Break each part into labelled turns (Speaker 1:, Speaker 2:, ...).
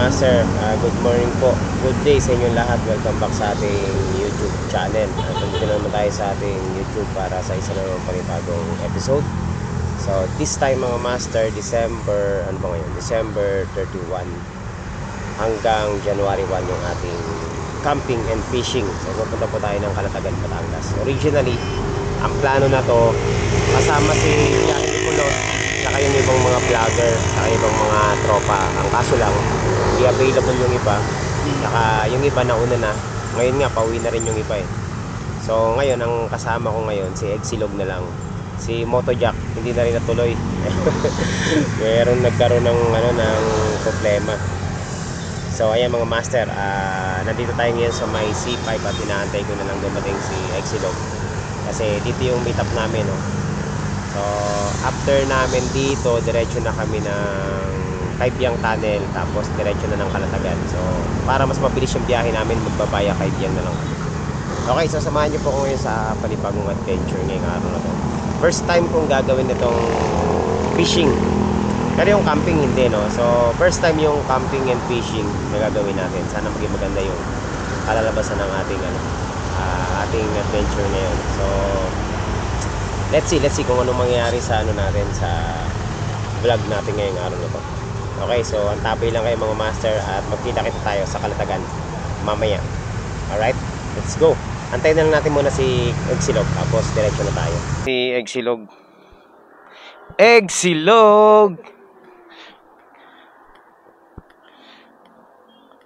Speaker 1: master, good morning po. Good day sa inyong lahat. Welcome back sa ating YouTube channel. Nandito naman tayo sa ating YouTube para sa isa na naman panibagong episode. So this time mga master, December 31 hanggang January 1 yung ating camping and fishing. So pupunta po tayo ng Calatagan, Batangas. Originally, ang plano na to kasama si Yahin Nicolos, saka yung ibang mga vlogger, saka ibang mga tropa. Ang kaso lang, hindi available yung iba, saka yung iba nauna na. Ngayon nga, pauwi na rin yung iba eh. So ngayon, ang kasama ko ngayon, si Exilog na lang. Si Motojack, hindi na rin natuloy. Nagkaroon ng problema. So ayan mga master, nandito tayo ngayon sa may C5 at inaantay ko na lang dumating si Exilog. Kasi dito yung meet up namin, no? So after namin dito, diretso na kami ng Kaybyang Tunnel, tapos diretso na ng Calatagan. So para mas mabilis yung biyahe namin, magbabaya Kaybyang na lang. Okay, so samahan niyo po ko ngayon sa panibagong adventure ngayong araw na to. First time kong gagawin itong fishing. Pero yung camping hindi, no? So first time yung camping and fishing na gagawin natin. Sana maging maganda yung kalalabasan ng ating ating adventure ngayon. So let's see kung ano mangyayari sa natin sa vlog natin ngayong araw na to. Okay, so antabay lang kayo mga master at magkita-kita tayo sa Calatagan mamaya. Alright, let's go. Antayin na lang natin muna si Exilog, tapos diretso na tayo. Si Exilog.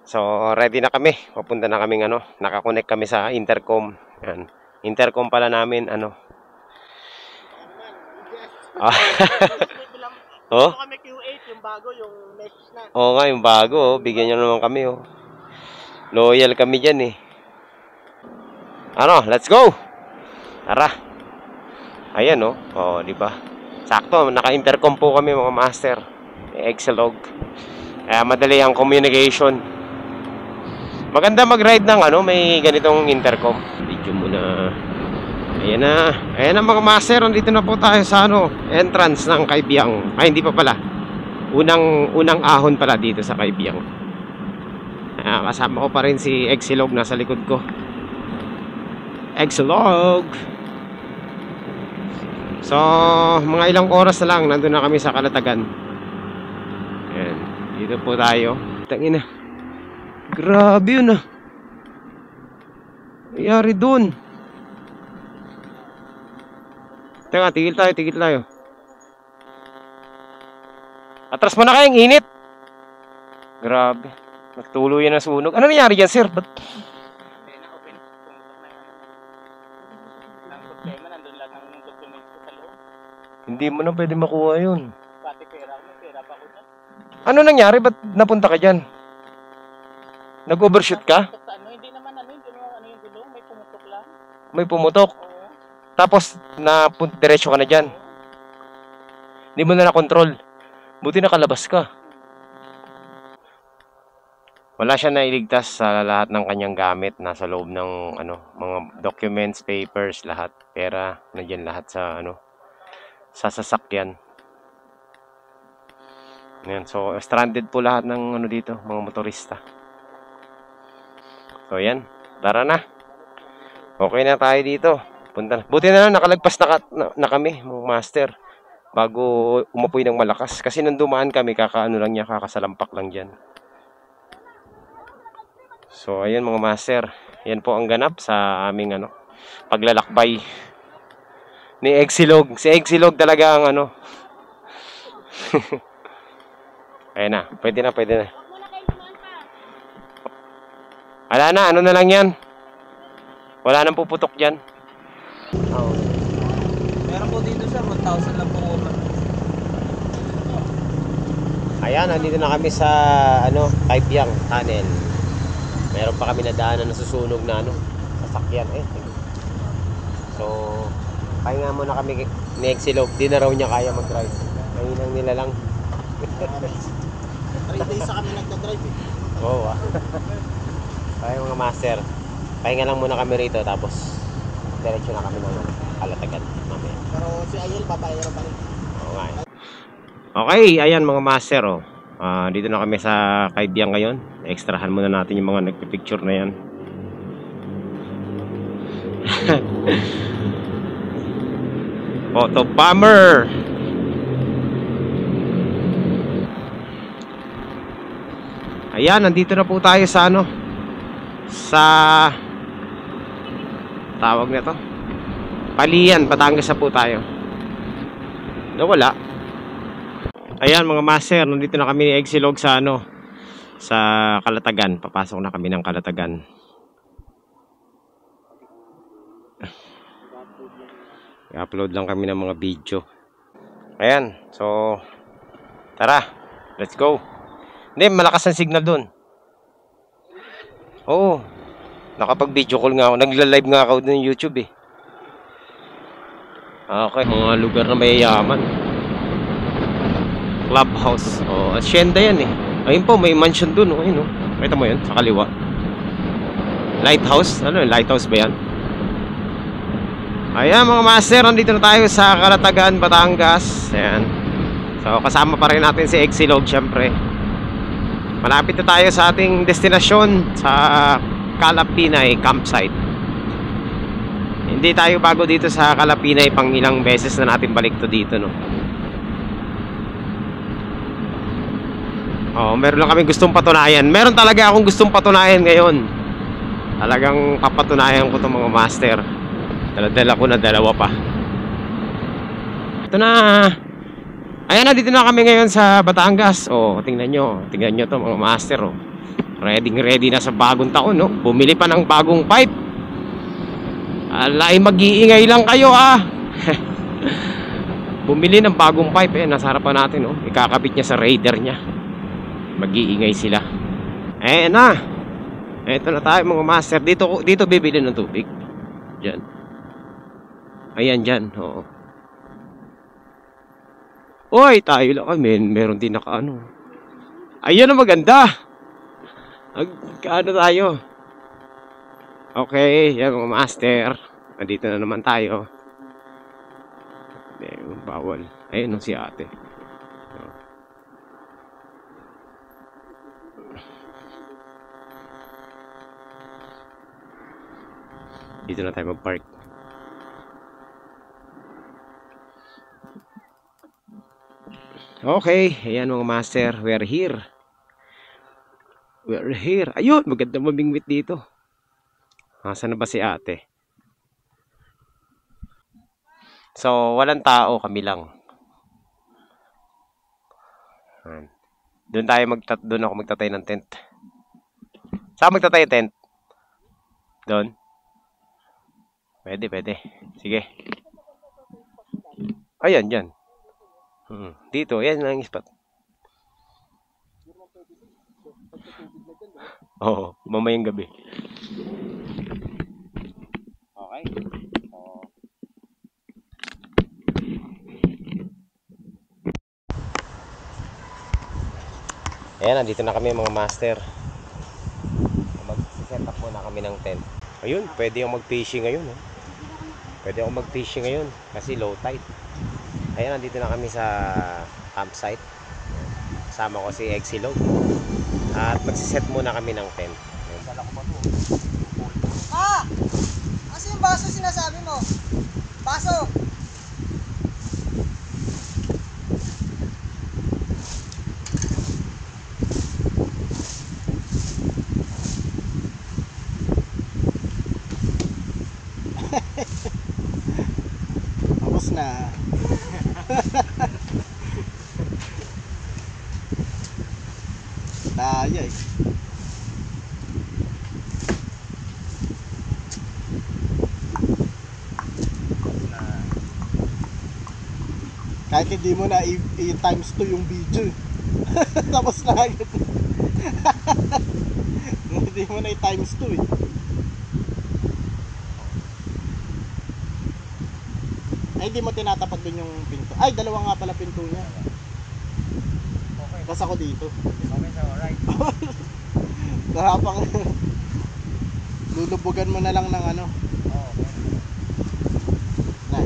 Speaker 1: So ready na kami. Papunta na kaming nakakonect kami sa intercom. Yan. Intercom pala namin Oh.
Speaker 2: Kami Q8 yung bago, yung mesh na.
Speaker 1: Oo nga, yung bago, oh. Bigyan niyo naman kami, oh. Loyal kami diyan eh. Let's go. Tara. Ayan, oh. Oh, di ba? Sakto, naka-intercom po kami mga master. Exilog. Kaya madali ang communication. Maganda mag-ride ng may ganitong intercom. Video muna. Ayan na mga master, nandito na po tayo sa entrance ng Kaybyang. Ay, hindi pa pala. Unang ahon pala dito sa Kaybyang. Kasama ko pa rin si Exilog nasa likod ko. Exilog. So, mga ilang oras na lang nandun na kami sa Calatagan. Ayan, dito po tayo. Tangina. Grabe yun ah. Nangyari dun. Teka, tigil tayo. Atras mo na kayong init. Grabe. Nagtuloy yan ang sunog. Ano nangyari dyan, sir? Ba't? Hindi mo na pwede makuha yun.
Speaker 2: Pati pera pa ko dyan.
Speaker 1: Ano nangyari? Ba't napunta ka dyan? Nag-overshoot ka?
Speaker 2: Hindi naman yung gulong. May pumutok lang.
Speaker 1: May pumutok?
Speaker 2: Oo.
Speaker 1: Tapos, diretso ka na dyan. Hindi mo na na-control. Buti nakalabas ka. Wala siya nailigtas sa lahat ng kanyang gamit. Nasa loob ng mga documents, papers, lahat. Pera, nandiyan lahat sa sa sasakyan. Ayan, so stranded po lahat ng dito, mga motorista. So yan, tara na. Okay na tayo dito. Punta na. Buti na lang nakalagpas na kami, mga master, bago umapoy ng malakas. Kasi nung dumaan kami, kakasalampak lang dyan. So ayan mga master, yan po ang ganap sa aming paglalakbay ni Exilog. Si Exilog talaga ang Ayan na, pwede na. Wala na, na lang yan. Wala nang puputok dyan.
Speaker 2: Oo. Meron po dito siya, 1,000 lang po.
Speaker 1: Ayan, nandito na kami sa Kaybyang Tunnel. Meron pa kami nadaanan na susunog na sasakyan So pahinga muna kami ni Exilog. Di na raw niya kaya mag-drive. Kahinang nila lang.
Speaker 2: 3 days sa kami nagda-drive eh.
Speaker 1: Oo Kaya mga master, pahinga lang muna kami rito, tapos diretso na kami ng Calatagan mamaya.
Speaker 2: Pero si Ayel, babaero pa rin.
Speaker 1: Oo nga. Okay, ayan mga master, Dito na kami sa Kaibiang ngayon. Extrahan muna natin yung mga nagpipicture na yan. Photo bomber. Ayan, nandito na po tayo sa ano, sa tawag na to, Palian, Batangas na po tayo. Nawala. Ayan mga master, nandito na kami ni Exilog sa ano, sa Kalatagan. Papasok na kami ng Kalatagan. I-upload lang kami ng mga video. Ayan, so tara, let's go. Hindi, malakas ang signal doon. Oo, nakapag video call nga ako. Nagla-live nga ako doon YouTube eh. Okay, mga lugar na mayayaman. Clubhouse. Oh, asyenda yan eh. Ayun po, may mansion doon. Oh, ayun oh. Kita mo yun, sa kaliwa. Lighthouse? Ano yun? Lighthouse ba yan? Ayan mga master, nandito na tayo sa Kalatagan, Batangas. Ayan. So, kasama pa rin natin si Exilog, syempre. Malapit na tayo sa ating destinasyon sa Kalapinay campsite. Hindi tayo bago dito sa Kalapinay, pang ilang beses na natin balik to dito, no? Oh, meron lang kami gustong patunayan. Meron talaga akong gustong patunayan ngayon. Talagang papatunayan ko itong mga master. Dala-dala ko na dalawa pa. Ito na. Ayan na, dito na kami ngayon sa Batangas. Oh, tingnan nyo to mga master. Oh. Ready na sa bagong taon, no? Bumili pa ng bagong pipe. Alay, mag-iingay lang kayo ah. Bumili ng bagong pipe. Nasa harapan natin, oh. Ikakabit niya sa Raider niya. Mag-iingay sila. Ayan na. Ito na tayo mga master. Dito bibili ng tubig. Diyan. Ayan dyan. Oo. Oy, tayo lang kami. Meron din nakaano. Ayan na maganda. Kaano tayo? Okay. Yan mga master. Nandito na naman tayo. Bawal. Ayun si ate. Dito na tayo mag-park. Okay, ayan mga master, we're here. We're here. Ayun, maganda mamingwit dito. Nasaan na ba si ate? So, walang tao, kami lang. Doon ako magtatay ng tent. Saan magtatay ng tent? Doon? Pwede. Sige. Ayan, dyan. Dito, yan lang yung spot. Oo, mamayang gabi. Okay. Ayan, nandito na kami mga master. Mag-set up muna kami ng tent. Ayun, pwede akong mag-fishing ngayon. Pwede akong mag-fishing ngayon kasi low tide. Ayan, nandito na kami sa campsite. Kasama ko si Exilog. At magsiset muna kami ng tent.
Speaker 2: Kasi yung baso sinasabi mo? Baso!
Speaker 3: Tapos na. Tayo eh. Kahit hindi mo na i-times 2 yung video. Tapos na agad. Hindi mo na i-times 2 eh. Ay, hindi mo tinatapag dun yung pinto. Ay, dalawa nga pala pinto niya. Okay. Tapos ako dito.
Speaker 2: Okay, so alright.
Speaker 3: Kahapang lulubugan mo na lang ng ano.
Speaker 2: Oo,
Speaker 3: Na.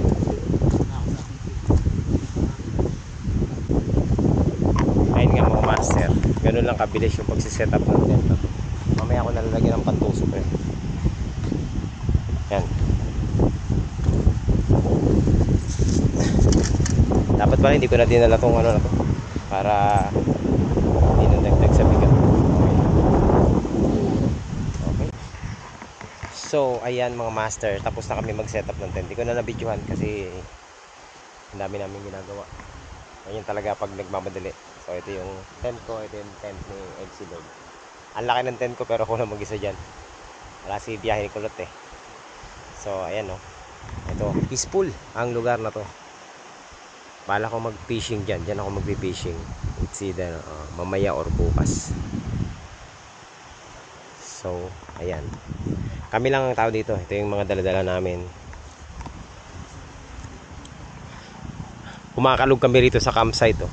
Speaker 1: Ayun nga mga master. Ganun lang kabilis yung pagsiset up ng tent na to. Mamaya ako nalalagyan ng pantusok eh. Yan. Dapat pala hindi ko na dinala tong ano na to para hindi na dagdag sa bigat. Okay. So ayan mga master, tapos na kami mag setup ng tent. Hindi ko na nabidyohan kasi ang dami namin ginagawa. Ganyan talaga pag nagmamadali. So ito yung tent ko, ito yung tent ni Exilog. Ang laki ng tent ko pero ako lang mag-isa dyan. Wala si biyahe ni Kulot eh. So ayan o. Ito, peaceful ang lugar na to. Bala ko mag-fishing dyan. Dyan ako mag-fishing. It's either mamaya or bukas. So ayan. Kami lang ang tao dito. Ito yung mga daladala namin. Kumakalog kami rito sa campsite oh.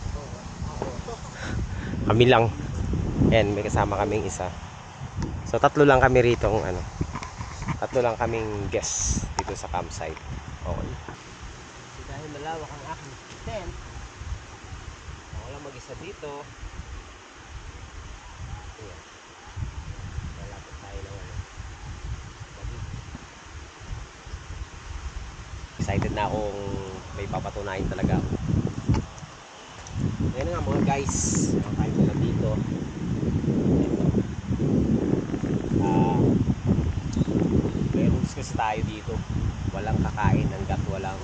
Speaker 1: Kami lang. Ayan, may kasama kaming isa. So tatlo lang kami rito ano. Tatlo lang kaming guests dito sa campsite. Okay. Dahil malawak ang aking tent, ako lang mag-isa dito. Ayan. Malapit tayo ng ano. Excited na akong may papatunayan talaga ako. Ayan nga mga guys, kain ko na dito. Ito. May rules kasi tayo dito. Walang kakain hanggat wala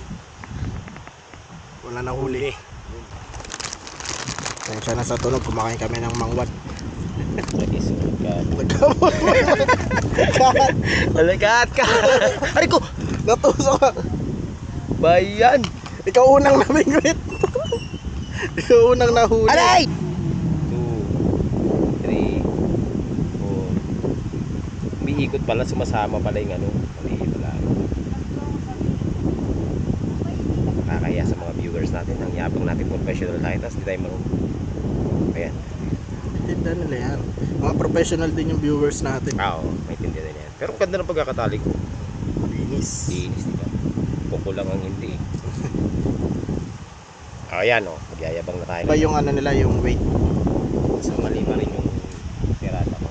Speaker 3: nahuli. Kaya na sa tunog, kumakain kami ng mangwat.
Speaker 1: Nalagat ka.
Speaker 3: Ay ko! Natusok ka!
Speaker 1: Bayan!
Speaker 3: Ikaw unang namingwit! Ikaw unang nahuli!
Speaker 1: Aray! 2 3 4. Umiikot pala, sumasama pala yung ano. Umiikot pala. Nakakaya sa mga viewers natin. Ang yabang natin professional tayo, tapos di tayo marunong. Ayan.
Speaker 3: Tindahan nila yan. Mga professional din yung viewers natin.
Speaker 1: Oo, may tindihan din yan. Pero ang ganda ng pagkakatali ko.
Speaker 3: Linis.
Speaker 1: Linis, diba? Kuko lang ang hindi. Ayan o, magyayabang na tayo.
Speaker 3: Iba yung ano nila, yung weight.
Speaker 1: So mali pa rin yung tirada ko.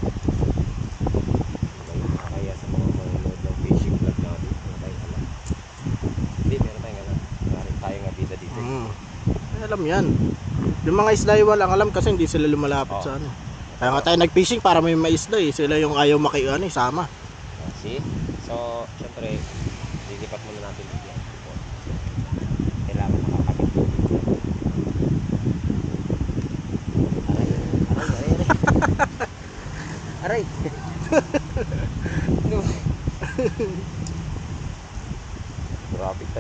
Speaker 1: Kaya sa mga manonood ng fishing vlog natin, meron tayong alam. Hindi, meron tayong alam. Meron tayong abida dito.
Speaker 3: Ay, alam yan. Yung mga isla yung walang alam kasi hindi sila lumalapit sa ano. Kaya nga tayo nag-fishing para may maisla eh. Sila yung ayaw makiano eh, sama.
Speaker 1: See? So, syempre, lilipat muna natin dito. Kailangan makakabit dito. Aray! No.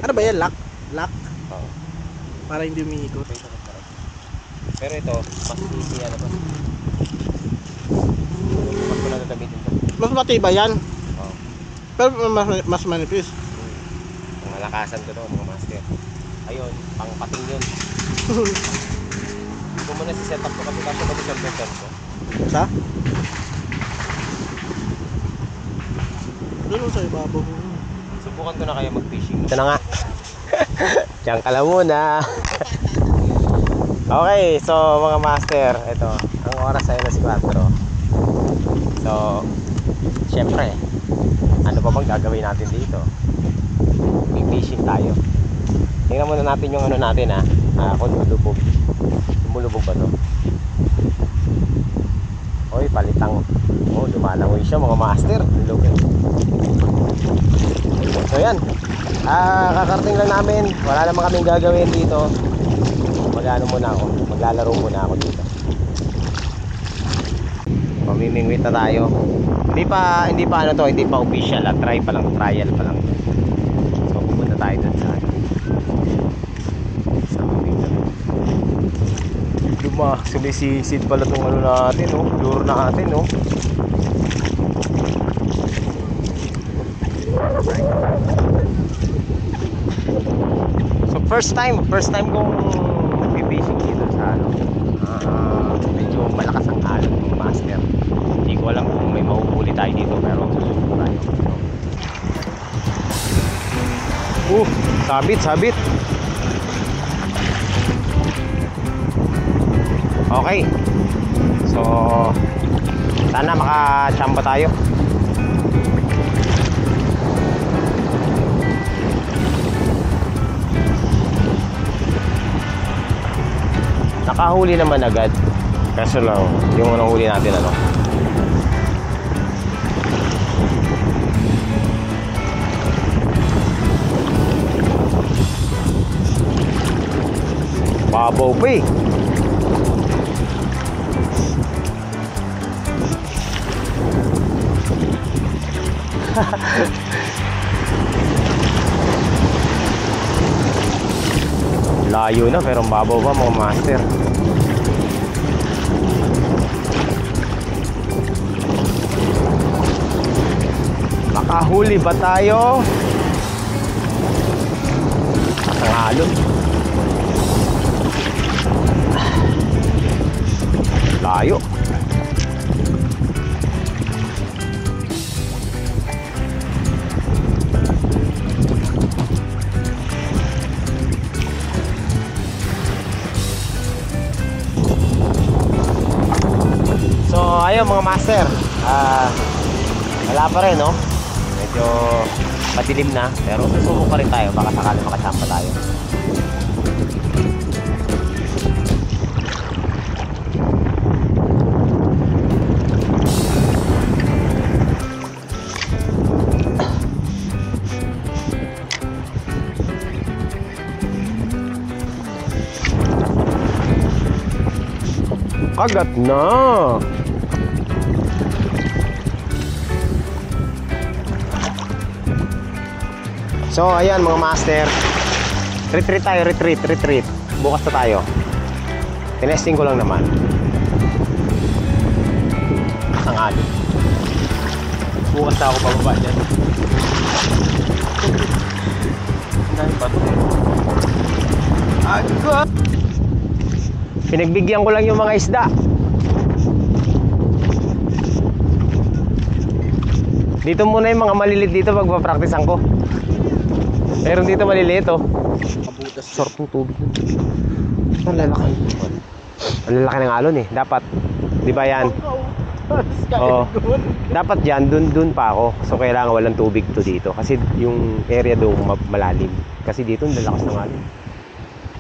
Speaker 3: Ano ba yan? Lock? Lock?
Speaker 1: Oo.
Speaker 3: Para hindi umiikot.
Speaker 1: Pero ito, mas easy ano to. Mas ko na gagamitin to.
Speaker 3: Mas matibay yan.
Speaker 1: Oo.
Speaker 3: Pero mas manipis.
Speaker 1: Ang malakasan ko to mga master. Ayun, pang pating yun. Hindi ko muna si setup ko kasi kaso mag-isang better ko.
Speaker 3: Sa? Doon sa ibabaw.
Speaker 1: Subukan ko na kaya mag-fishing. Ito na nga. Diyan ka lang muna. Okay, so mga master, ito. Ang oras ay alas 4. So, syempre, ano pa bang gagawin natin dito? May fishing tayo. Tingnan muna natin yung ano natin kung lumulubog. Lumulubog ba to? Oy, palitang. Oh, lumalangoy siya mga master. Lugin. So yan. Kakarating lang namin. Wala naman kaming gagawin dito. Magano muna ako. Maglalaro muna ako dito. Mamimingwit na tayo. Hindi pa ano to, hindi pa official. Try pa lang, trial pa lang. So pupunta tayo dun sa sumisisid pala itong ano natin, no? Lure natin, no? So first time kong nag-fishing dito sa ano. Medyo malakas ang alon ng master. Hindi ko alam kung may mahuhuli tayo dito pero susunod tayo. Sabit. Okay. So So sana makachamba tayo. Nakahuli naman agad. Kaso lang, yung unang huli natin ano. Babaw pa eh. Layo na pero babaw pa mga master. Makahuli ba tayo? Ang halon. Layo. So ayun mga master, wala pa rin no, medyo madilim na pero susubok pa rin tayo, baka sakali makachamba tayo. Kagat na. So ayan mga master, retreat tayo, retreat. Bukas na tayo. Tinesting ko lang naman. Ang ali. Bukas na ako pababa dyan. Agad. Pinagbigyan ko lang yung mga isda. Dito muna yung mga maliliit dito pagpa-practicean ko. Meron dito maliliit oh.
Speaker 3: Kabutas.
Speaker 1: Sarap ng tubig. Ang lalaki. Ang lalaki ng alon eh. Dapat, di ba yan? Oo. Dapat yan, dun pa ako. So kailangan walang tubig to dito. Kasi yung area doon malalim. Kasi dito ang lalakas ng alon.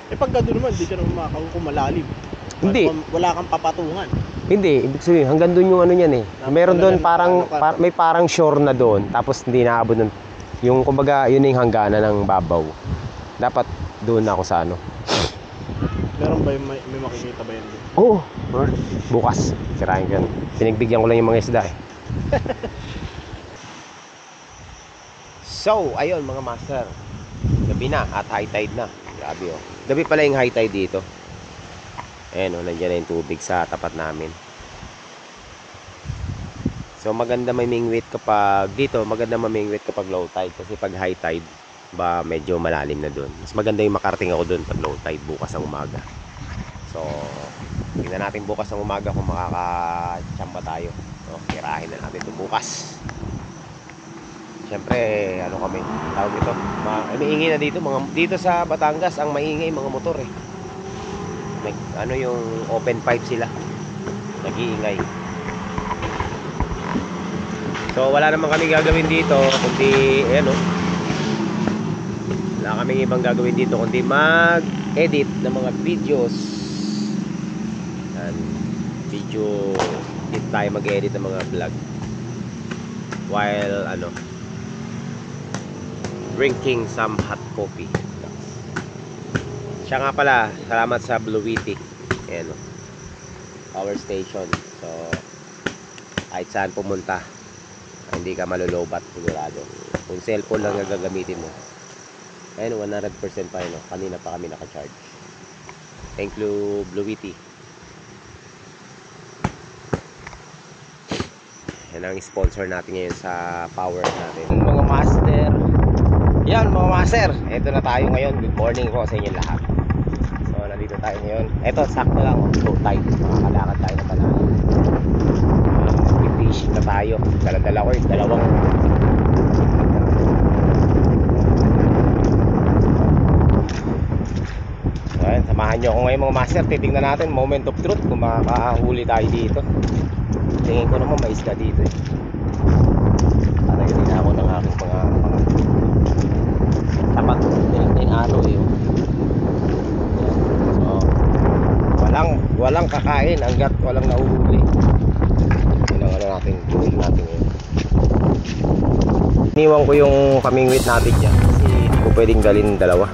Speaker 3: Eh pag gano'n naman, hindi ka naman makakaw kung malalim.
Speaker 1: Hindi.
Speaker 3: Wala kang papatungan.
Speaker 1: Hindi, ibig sabihin hanggang doon yung ano niyan eh. Meron doon parang may parang shore na doon, tapos hindi naabot ng yung kumbaga yun yung hangganan ng babaw. Dapat doon ako sa ano.
Speaker 3: Meron ba yung may makikita ba yan doon?
Speaker 1: Oo, bukas. Sirahin ko yan. Pinagbigyan ko lang yung mga isda eh. So, ayun mga master. Gabi na at high tide na. Grabe oh. Gabi pala yung high tide dito. Ayan o, nandiyan na yung tubig sa tapat namin. So maganda mamingwit kapag dito, maganda mamingwit kapag low tide. Kasi pag high tide, ba medyo malalim na doon. Mas maganda yung makarating ako doon pag low tide bukas ng umaga. So, tingnan natin bukas ng umaga kung makakachamba tayo. So, tirahin na natin ito bukas. Siyempre, ano kami, tawag ito, maingay na dito. Dito sa Batangas, ang maingay mga motor eh. Ano yung open pipe sila, nag-iingay. So wala naman kami gagawin dito kundi ayan oh, wala kaming ibang gagawin dito kundi mag-edit ng mga videos. And video dito tayo mag-edit ng mga vlog while ano, drinking some hot coffee. Siya nga pala, salamat sa Bluewitty. Ayan o, power station. So kahit saan pumunta, hindi ka malulobat sigurado. Kung cellphone lang ang gagamitin mo. Ayan, 100% pa yun o. Kanina pa kami naka-charge. Thank you Bluewitty. Yan ang sponsor natin ngayon sa power natin. Mga master, yan mga master, eto na tayo ngayon. Good morning po sa inyo lahat. So nandito tayo ngayon. Eto sakto lang, low tide. Makalakad tayo na pala. Fishing na tayo. Dala-dala ko yung dalawang so ayan, samahan Samahan nyo ako ngayon mga master. Titingnan natin moment of truth kung makakahuli tayo dito. Tingin ko naman may isda dito eh. Para yun din ako ng aking mga tapat din ano eh. So, walang kakain hanggat walang nahuhuli. Yun ang ano natin, gawin natin yun. Iniwan ko yung pamingwit natin dyan kasi hindi ko pwedeng dalhin dalawa.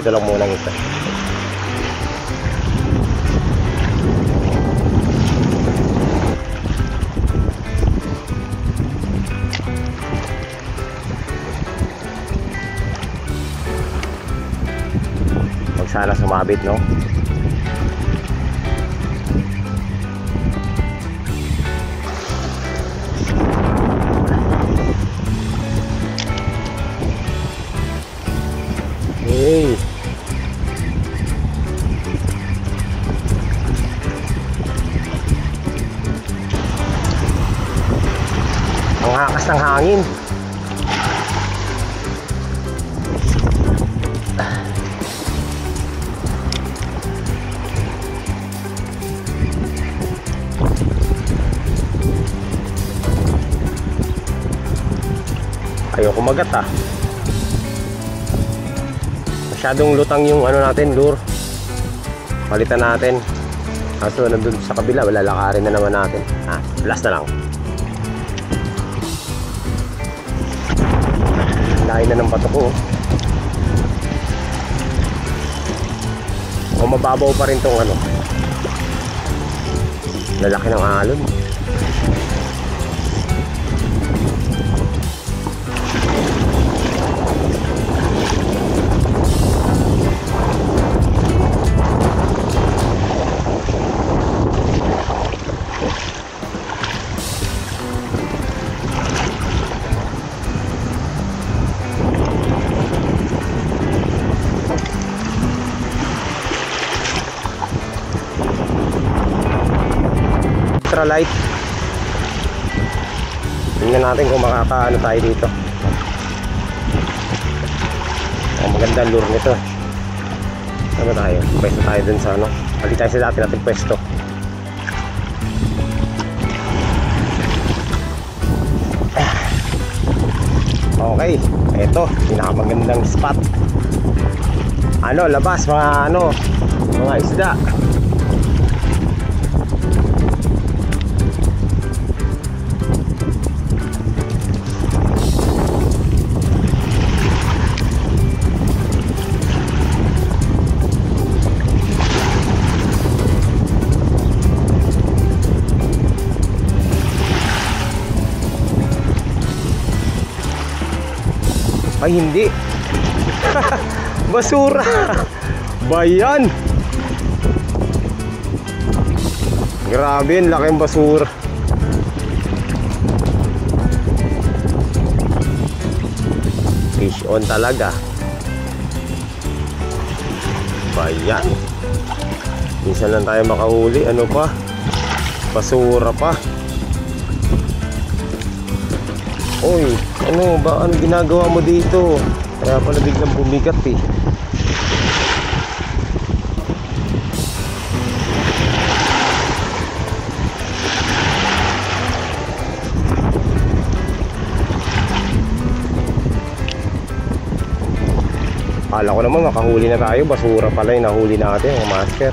Speaker 1: Ito lang muna ng isa. Huwag sana sumabit, no? Hey. Ang hakas ng hangin. Ayoko kumagat ah. Masyadong lutang yung ano natin, lure. Palitan natin. Kaso nandun sa kabila, lalakarin na naman natin. Last na lang. Lain na ng bato ko. O mababaw pa rin tong ano. Lalaki ng alon. Light. Tingnan natin kung makakaano tayo dito. Ang maganda lure nito. Ano tayo? Pwesto tayo dun sa ano. Balik tayo sa dati natin pwesto. Okay, eto pinakamagandang spot. Ano, labas mga isda. Ay hindi. Basura. Bayan. Grabe, ang laking basura. Fish on talaga. Bayan. Minsan lang tayo makahuli. Ano pa? Basura pa. Oy, ano ba? Ano ginagawa mo dito? Kaya pala biglang bumigat eh. Akala ko naman makahuli na tayo. Basura pala yung nahuli natin, mga master.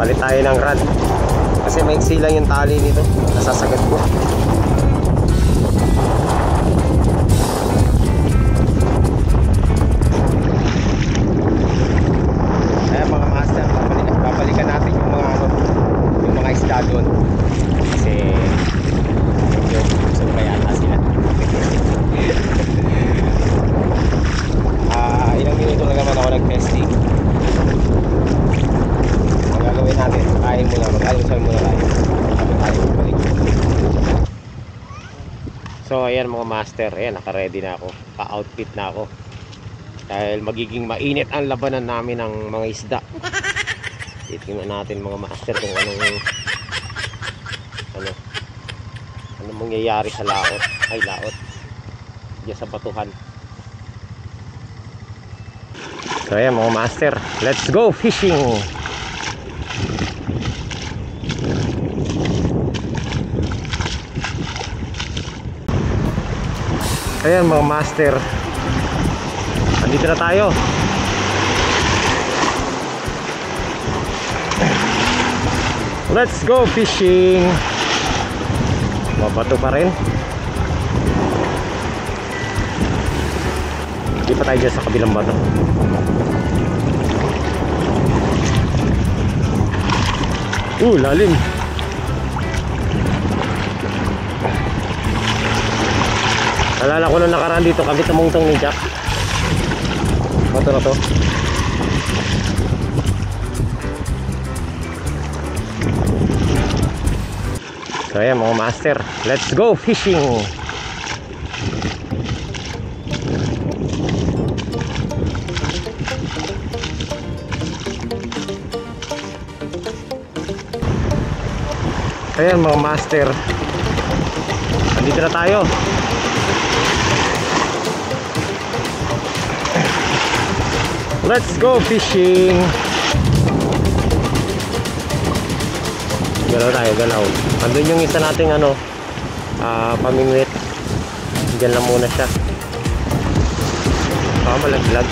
Speaker 1: Palit tayo ng rod kasi maiksi lang yung tali nito, nasasagat ko. Ayan mga master, babalikan natin yung mga isda doon. ayan mga master, ayan, naka-ready na ako, ka-outfit na ako. Dahil magiging mainit ang labanan namin ng mga isda. Titingnan natin mga master kung anong mangyayari sa laot. Ay, laot. Diyan sa batuhan. So ayan mga master, let's go fishing! Ayan mga master, andito na tayo. Let's go fishing. Mabato pa rin. Hindi pa tayo dyan sa kabilang bato. Lalim. Alala ko nung nakaraan dito, kabit na mungtong ni Jack. Bato na to. So ayan mga master, let's go fishing! Ayan mga master, andito na tayo. Let's go fishing! Galaw tayo, galaw. Andun yung isa nating pamingwit. Diyan lang muna siya. Baka malaglag.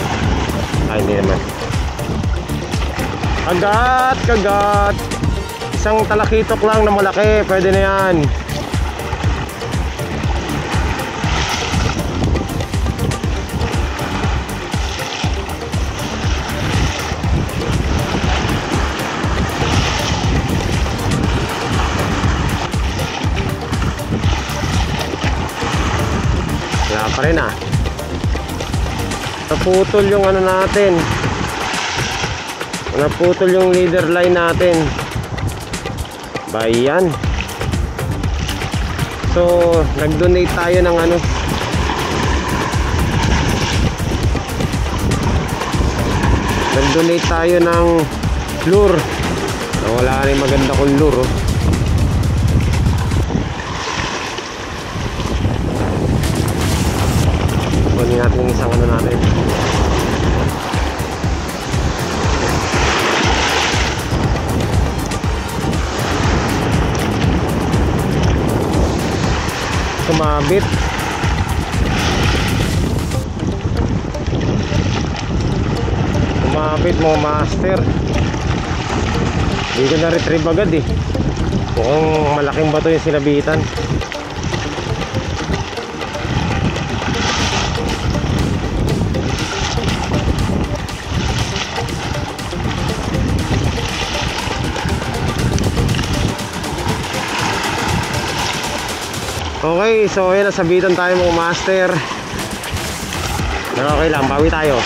Speaker 1: Hindi naman. Kagat, kagat. Isang talakitok lang na malaki. Pwede na yan. Wala pa rin naputol yung natin, naputol yung leader line natin. Bayan. So nag-donate tayo ng nag-donate tayo ng lure. Wala rin maganda kong lure Kunin natin yung isang natin. Sumabit. Sumabit mga master. Hindi ko na-retrieve agad mukhang malaking bato yung sinabitan. Okay, so ayun, nasabitan tayo mga master. Pero okay lang, bawi tayo.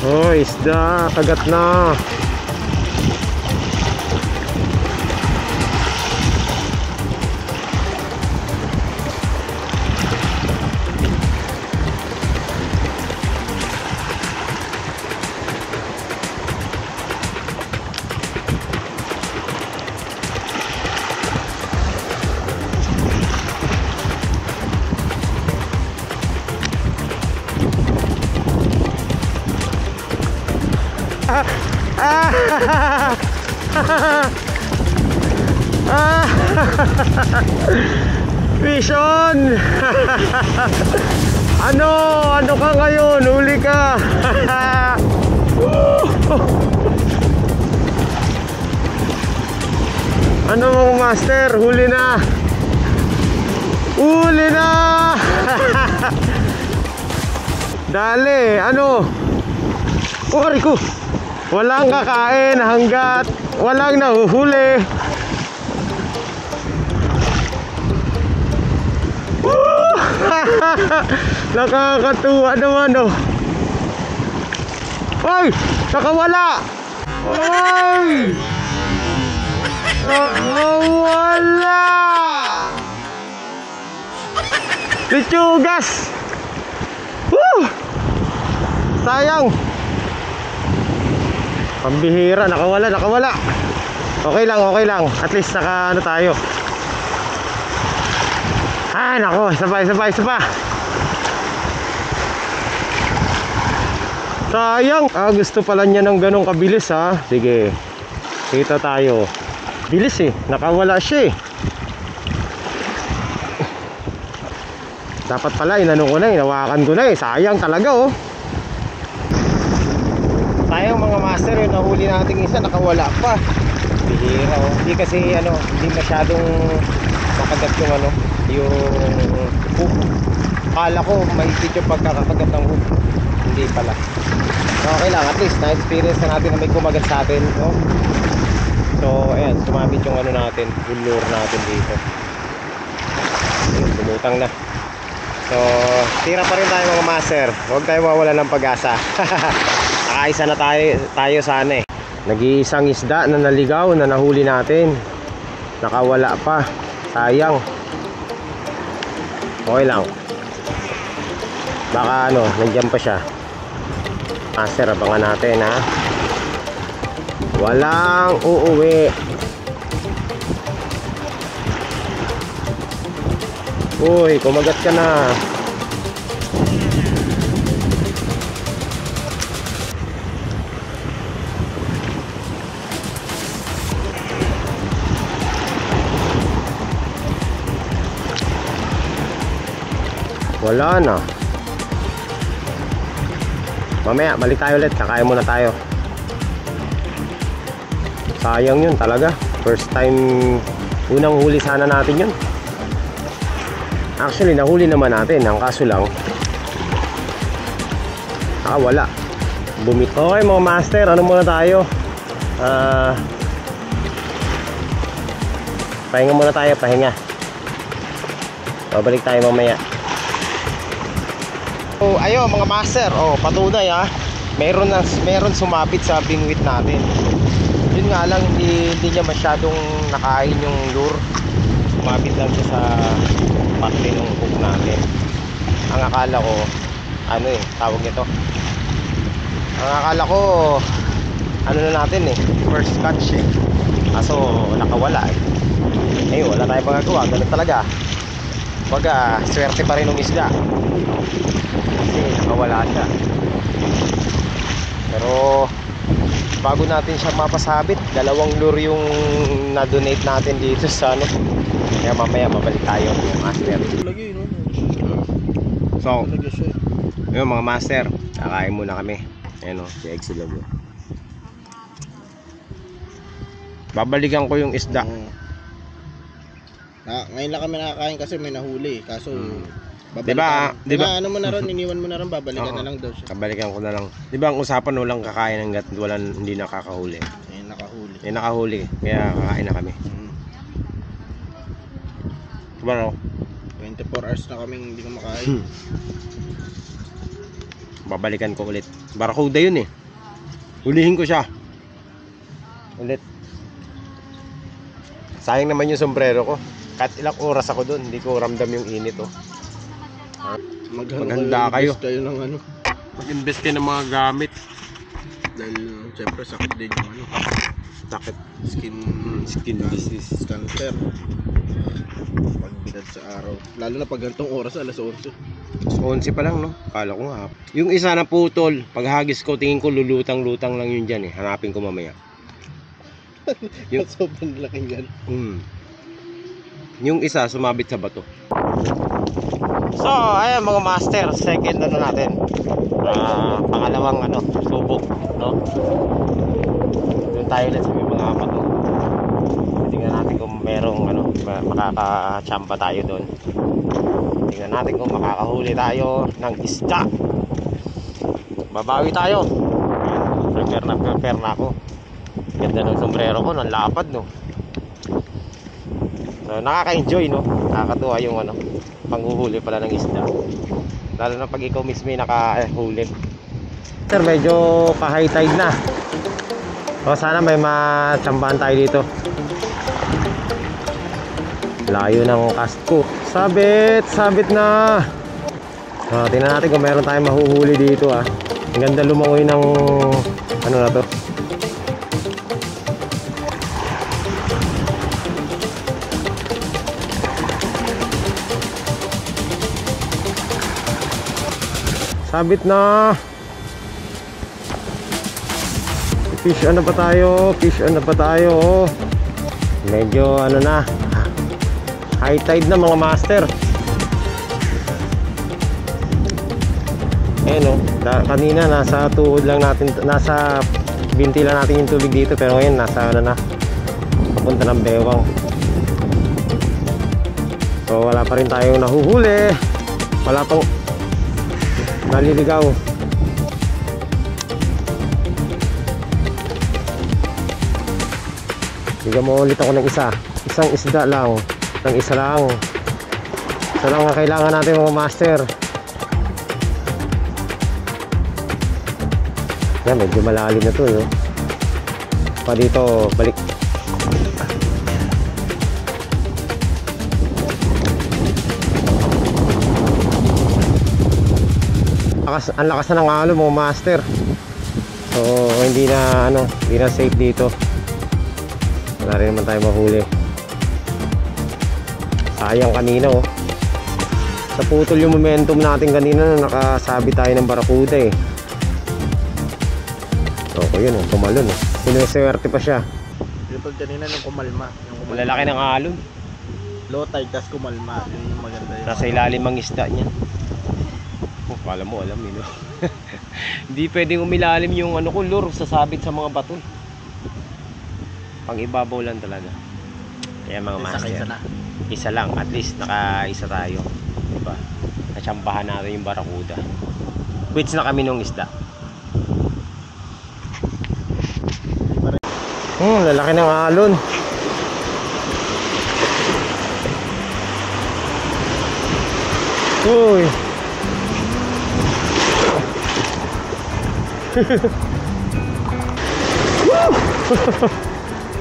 Speaker 1: Oh, isda, kagat na. Vision. Ano ka ngayon? Huli ka. Ano mga master? Huli na. Huli na. Dali, ko. Walang kakain hanggat walang nahuhuli. Nakakatuwa naman oh. Ay! Nakawala! Ay! Nakawala! Lechugas! Woo! Sayang! Pambihira, nakawala. Okay lang. At least naka ano tayo. Ah, nako, isa pa. Sayang. Gusto pala niya ng ganong kabilis ha. Sige. Kita tayo. Bilis eh. Nakawala siya eh. Dapat pala inano ko na eh. Nawakan ko na eh. Sayang talaga oh. Sayang mga master, yung nahuli nating isa nakawala pa. Bihira oh. Hindi kasi ano, hindi masyadong makagat yung ano, yung hook. Akala ko mahigpit yung pagkakakagat ng hook. Hindi pala. Okay lang, at least na-experience na natin na may kumagat sa atin, no? So, ayan, sumabit yung ano natin, yung lure natin dito. Ayun, lumutang na. So, tira pa rin tayo mga master. Huwag tayo mawala ng pag-asa. Nakaisa na tayo sana eh. Nag-iisang isda na naligaw na nahuli natin. Nakawala pa. Sayang. Okay lang. Baka ano, nandiyan pa siya. Master, abangan natin ha. Walang uuwi. Uy, kumagat ka na. Wala na. Mamaya, balik tayo ulit. Kakain muna tayo. Sayang yun talaga. First time, unang huli sana natin yun. Actually, nahuli naman natin. Ang kaso lang, wala. Bumit. Okay mga master, ano muna tayo? Pahinga muna tayo, pahinga. Babalik tayo mamaya. Oh, ayo mga master, oh, patunay ha. Meron sumapit sa bingwit natin. Yun nga lang, hindi niya masyadong nakain yung lure. Sumapit lang siya sa parte ng hook natin. Ang akala ko, ano eh, tawag nito. Ang akala ko, ano na natin eh, first catch eh. Kaso nakawala eh. Eh, wala tayong magagawa, ganun talaga. Baga, swerte pa rin ng isda. Kasi nakawala siya. Pero bago natin siya mapasabit, dalawang lure yung na-donate natin dito sa ano. Kaya mamaya mabalik tayo mga master.
Speaker 3: Lagi, no?
Speaker 1: So,
Speaker 3: Lagi siya.
Speaker 1: yun mga master, kakain muna kami. Ayan o, si Exilog. Babalikan ko yung isda.
Speaker 3: Ngayon lang kami nakakain kasi may nahuli. Kaso,
Speaker 1: Diba?
Speaker 3: Ano mo na ron, iniwan mo na ron, babalikan na lang daw siya.
Speaker 1: Kabalikan ko na lang. Diba ang usapan walang kakain hanggat hindi nakakahuli.
Speaker 3: Nakahuli.
Speaker 1: Nakahuli, kaya kakain na kami. Diba no?
Speaker 3: 24 hours na kaming hindi kumakain.
Speaker 1: Babalikan ko ulit. Barracuda yun eh. Hulihin ko siya ulit. Sayang naman yung sombrero ko. Kahit ilang oras ako dun, hindi ko ramdam yung init oh. Maghanda kayo.
Speaker 3: Ng ano.
Speaker 1: Mag-invest kayo ng mga gamit.
Speaker 3: Dahil siyempre sakit din yung ano.
Speaker 1: Sakit.
Speaker 3: Skin disease. Cancer. Pagbinad sa araw. Lalo na pag gantong oras, alas 11.
Speaker 1: 11 pa lang no? Kala ko nga. Yung isa na putol, paghagis ko tingin ko lulutang-lutang lang yun dyan eh. Hanapin ko mamaya.
Speaker 3: Yung sobrang laking yan.
Speaker 1: Yung isa sumabit sa bato. So, ayan mga master, second ano natin. Pangalawang ano, subok, no? Doon tayo ulit sa mga bato. Tingnan natin kung merong ano, makakachamba tayo doon. Tingnan natin kung makakahuli tayo ng isda. Babawi tayo. Prepare na ako. Ganda ng sombrero ko, ng lapad no. So Nakaka-enjoy, no? Nakakatuwa yung ano, panghuhuli pala ng isda. Lalo na pag ikaw mismo yung nakahuli. Sir, medyo pa-high tide na. O sana may matsambahan tayo dito. Layo ng cast ko. Sabit na. Tingnan natin kung meron tayong mahuhuli dito ah. Ang ganda lumangoy ng ano na to. Sabit na. Fish on na pa tayo. Fish on na pa tayo. Medyo ano na, high tide na mga master. Ayan o, kanina nasa tuhod lang natin, nasa binti lang natin yung tubig dito. Pero ngayon nasa ano na, papunta ng bewang. So wala pa rin tayong nahuhuli. Wala pang naliligaw. Bigyan mo ulit ako ng isang isda lang, ng isa lang ang kailangan natin mga master. Yan, medyo malalim na to yun. Pa dito, balik. Ang lakas na ng alon mga master. So hindi na safe dito. Wala rin naman tayo mahuli. Sayang kanina oh. Naputol yung momentum natin kanina na nakasabi tayo ng barakuda eh. So yun oh, tumalon oh. Sineswerte pa siya.
Speaker 3: Yung kanina nung kumalma.
Speaker 1: Malalaki ng alon.
Speaker 3: Low tide tas kumalma. Yun yung maganda yun.
Speaker 1: Nasa ilalim ang isda niya. Oh, kala mo alam yun oh. Hindi pwedeng umilalim yung ano ko, lure, sasabit sa mga bato. Pang ibabaw lang talaga. Kaya mga master, isa lang, at least naka-isa tayo, diba? Natsambahan natin yung barakuda. Quits na kami nung isda. Lalaki ng alon. Uy.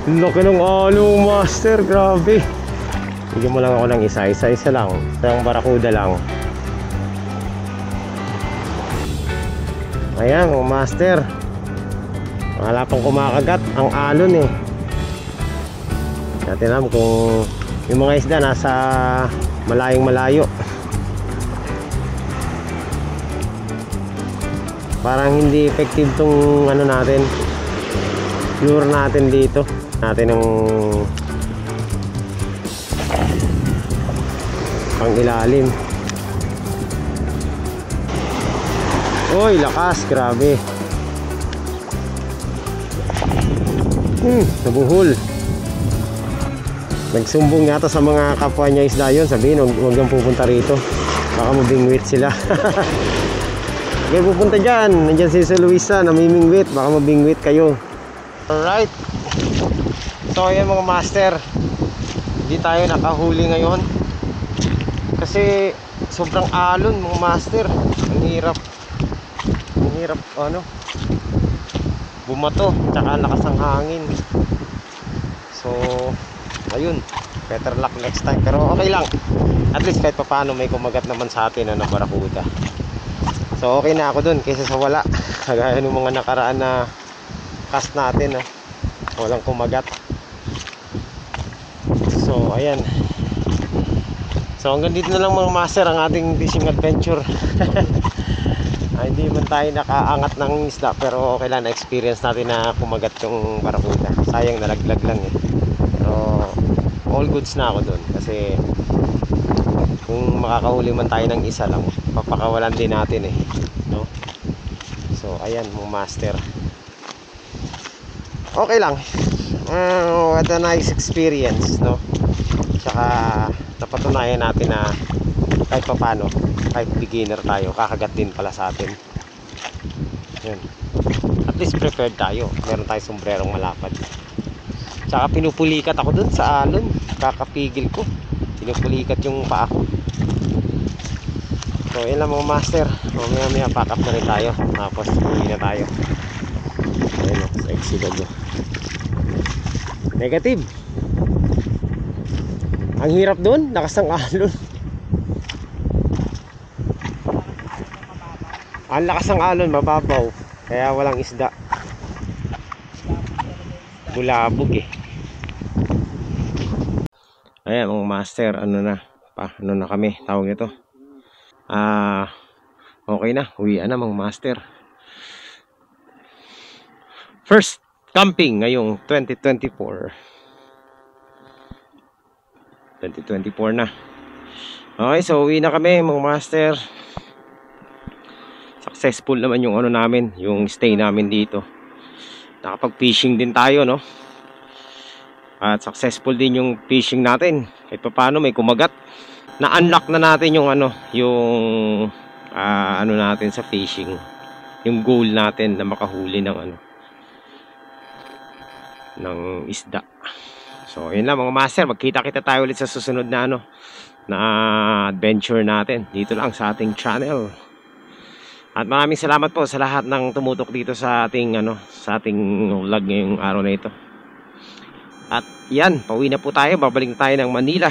Speaker 1: Laki ng alon master, grabe. Bigyan mo lang ako ng isa lang, isang barakuda lang. Ayan mga master, wala pang kumakagat ang alon eh. Natin alam kung yung mga isda nasa malayong malayo. Parang hindi effective tong ano natin, lure natin dito. Natin ng pang ilalim. Uy, lakas, grabe. Nabuhol. Nagsumbong yata sa mga kapwa niya isda yun. Sabihin, huwag kang pupunta rito, baka mabingwit sila. Kaya pupunta dyan, nandyan si Luisa, namimingwit, baka mabingwit kayo. Alright. So ayan mga master, hindi tayo nakahuli ngayon kasi sobrang alon mga master. Ang hirap ano, bumato, tsaka lakas ng hangin. So ayun, better luck next time. Pero okay lang, at least kahit paano may kumagat naman sa atin na barakuda. So okay na ako dun kaysa sa wala. Kagaya ng mga nakaraan na cast natin walang kumagat. So ayan. So hanggang dito na lang mga master ang ating fishing adventure. Hindi man tayo nakaangat ng isda, pero okay lang, na-experience natin na kumagat yung barakuda. Sayang nalaglag lang eh. Pero all goods na ako dun, kasi kung makakahuli man tayo ng isa lang, papakawalan din natin eh, no? So ayan mga master, okay lang. What a nice experience, no? Tsaka napatunayan natin na kahit papano, kahit beginner tayo, kakagat din pala sa atin. Yun. At least prepared tayo, meron tayong sombrerong malapad. Tsaka pinupulikat ako dun sa alon. Kakapigil ko. Pinupulikat yung paa ko. So yun lang mga master. Mamaya pack up na rin tayo. Tapos uwi na tayo. Ayun o, sexy dog o. Negative. Ang hirap dun, lakas ng alon. Ang lakas ng alon, mababaw. Kaya walang isda. Bulabog eh. Ayan mga master, ano na kami, tawag ito. Okay na, uwian na mga master. First camping ngayong 2024 na. Okay, so uwi na kami mga master. Successful naman yung ano namin, yung stay namin dito. Nakapag-fishing din tayo, no? At successful din yung fishing natin. Kahit paano may kumagat. Na-unlock na natin yung ano natin sa fishing. Yung goal natin na makahuli ng ng isda. So, yun lang mga master. Magkita-kita tayo ulit sa susunod na na adventure natin. Dito lang sa ating channel. At maraming salamat po sa lahat ng tumutok dito sa ating sa ating vlog ngayong araw na ito. At yan, pauwi na po tayo. Babalik tayo ng Manila.